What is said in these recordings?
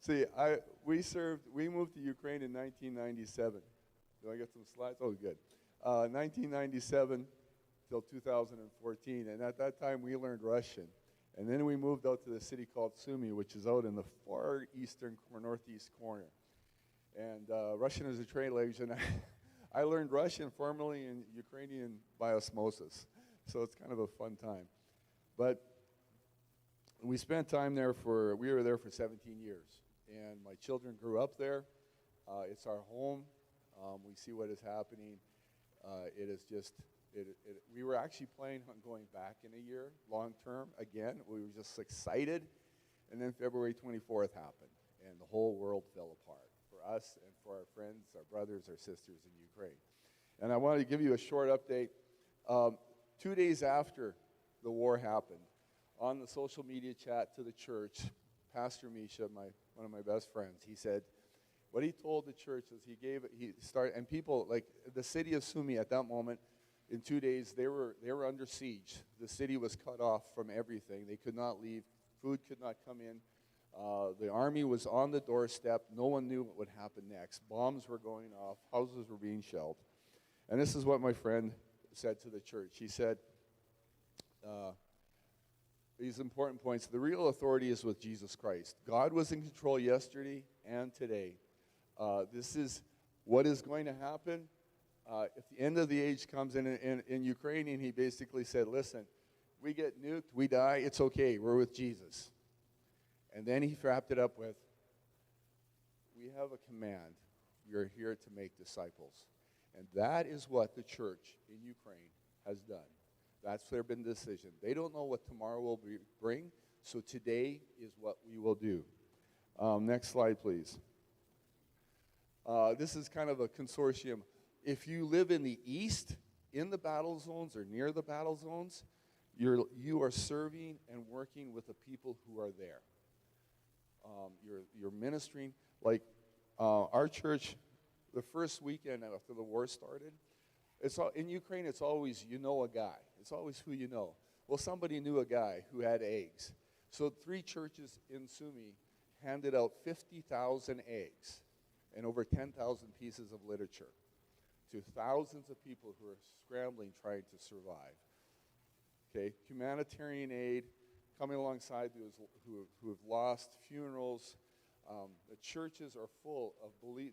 See, we moved to Ukraine in 1997. Do I get some slides? Oh, good. 1997 till 2014, and at that time we learned Russian. And then we moved out to the city called Sumy, which is out in the far eastern or northeast corner. And Russian is a trade language, and I learned Russian formally in Ukrainian by osmosis. So it's kind of a fun time. But we spent time there we were there for 17 years. And my children grew up there. It's our home. We see what is happening. It is just, we were actually planning on going back in a year, long term, again. We were just excited. And then February 24th happened, and the whole world fell apart for us and for our friends, our brothers, our sisters in Ukraine. And I wanted to give you a short update. 2 days after the war happened, on the social media chat to the church, Pastor Misha, one of my best friends, he said, what he told the church is and people, like the city of Sumy at that moment, in 2 days, they were under siege. The city was cut off from everything. They could not leave. Food could not come in. The army was on the doorstep. No one knew what would happen next. Bombs were going off. Houses were being shelled. And this is what my friend said to the church. He said, these important points, the real authority is with Jesus Christ. God was in control yesterday and today. This is what is going to happen. If the end of the age comes in Ukrainian, he basically said, listen, we get nuked, we die, it's okay, we're with Jesus. And then he wrapped it up with, we have a command. You're here to make disciples. And that is what the church in Ukraine has done. That's their been decision. They don't know what tomorrow will bring, so today is what we will do. Next slide, please. This is kind of a consortium. If you live in the east, in the battle zones or near the battle zones, you are serving and working with the people who are there. You're ministering. Like our church, the first weekend after the war started, in Ukraine, it's always you know a guy. It's always who you know. Well, somebody knew a guy who had eggs. So 3 churches in Sumy handed out 50,000 eggs and over 10,000 pieces of literature to thousands of people who are scrambling, trying to survive. Okay, humanitarian aid coming alongside those who have lost, funerals. The churches are full of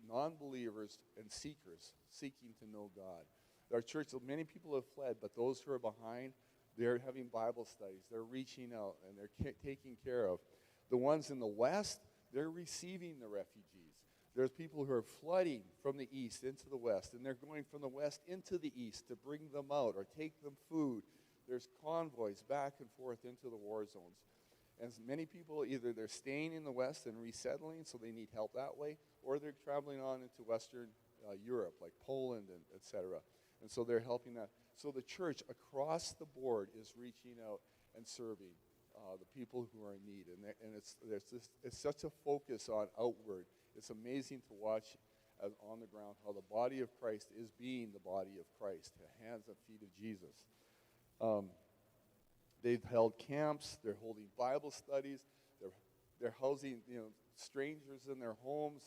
non-believers and seekers seeking to know God. Our church, many people have fled, but those who are behind, they're having Bible studies. They're reaching out, and they're taking care of. The ones in the west, they're receiving the refugees. There's people who are flooding from the east into the west, and they're going from the west into the east to bring them out or take them food. There's convoys back and forth into the war zones. And many people, either they're staying in the west and resettling, so they need help that way, or they're traveling on into Western Europe, like Poland and et cetera. And so they're helping that. So the church across the board is reaching out and serving the people who are in need. And it's such a focus on outward. It's amazing to watch on the ground how the body of Christ is being the body of Christ, the hands and feet of Jesus. They've held camps. They're holding Bible studies. They're housing strangers in their homes.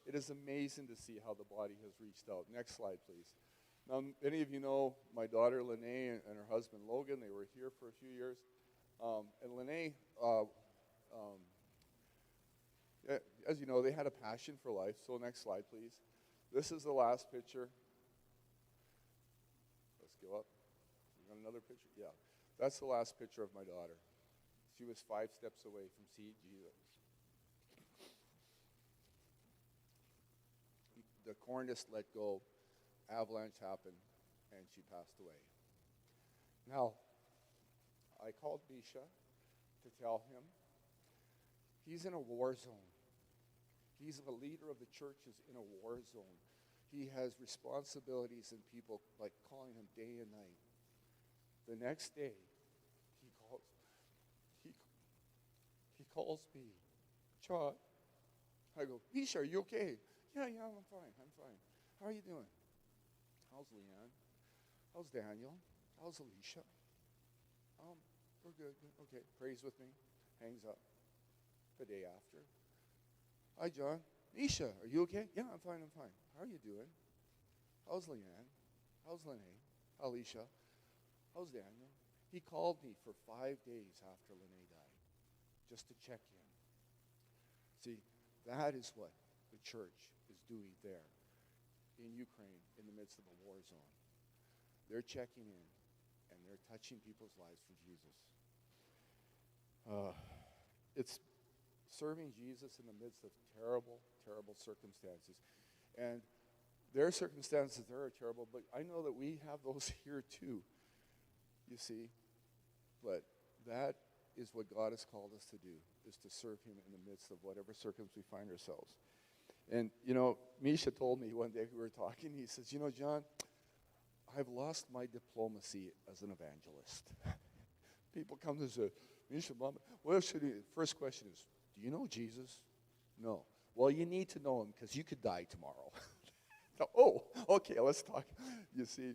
It is amazing to see how the body has reached out. Next slide, please. Now, many of you know my daughter, Lene, and her husband, Logan. They were here for a few years. And Lene, as you know, they had a passion for life. So next slide, please. This is the last picture. Let's go up. We got another picture? Yeah. That's the last picture of my daughter. She was 5 steps away from seeing Jesus. The cornice let go, avalanche happened, and she passed away. Now, I called Misha to tell him he's in a war zone. He's a leader of the churches in a war zone. He has responsibilities and people like calling him day and night. The next day, he calls me, Chad. I go, Misha, are you okay? Yeah, I'm fine. How are you doing? How's Leanne? How's Daniel? How's Alicia? We're good. Okay, prays with me. Hangs up. The day after, Hi, John. Misha, are you okay? Yeah, I'm fine, I'm fine. How are you doing? How's Leanne? How's Lene? Alicia? How's Daniel? He called me for 5 days after Lene died, just to check in. See, that is what the church is doing there in Ukraine in the midst of a war zone. They're checking in, and they're touching people's lives for Jesus. It's serving Jesus in the midst of terrible, terrible circumstances. And their circumstances there are terrible, but I know that we have those here too, you see. But that is what God has called us to do, is to serve him in the midst of whatever circumstance we find ourselves. And, Misha told me one day we were talking, he says, John, I've lost my diplomacy as an evangelist. People come to say, Misha, Mom, what should you? First question is, do you know Jesus? No. Well, you need to know him because you could die tomorrow. Oh, okay, let's talk. You see,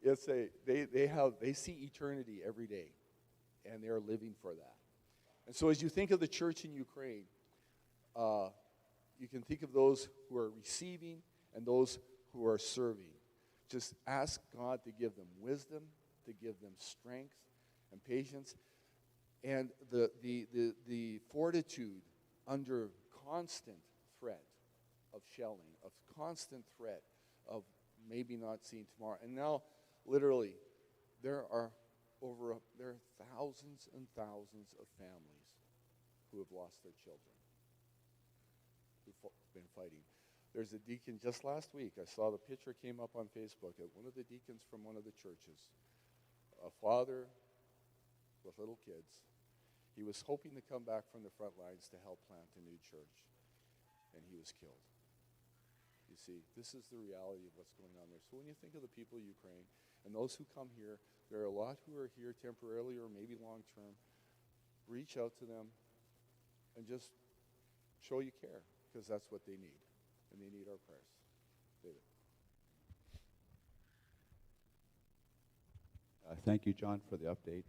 they see eternity every day, and they are living for that. And so as you think of the church in Ukraine, you can think of those who are receiving and those who are serving. Just ask God to give them wisdom, to give them strength and patience, and the fortitude under constant threat of shelling, of constant threat of maybe not seeing tomorrow. And now, literally, there are thousands and thousands of families who have lost their children, who've been fighting. There's a deacon just last week. I saw the picture came up on Facebook at one of the deacons from one of the churches, a father with little kids. He was hoping to come back from the front lines to help plant a new church, and he was killed. You see, this is the reality of what's going on there. So when you think of the people of Ukraine and those who come here, there are a lot who are here temporarily or maybe long term. Reach out to them and just show you care, because that's what they need, and they need our prayers. David. Thank you, John, for the update.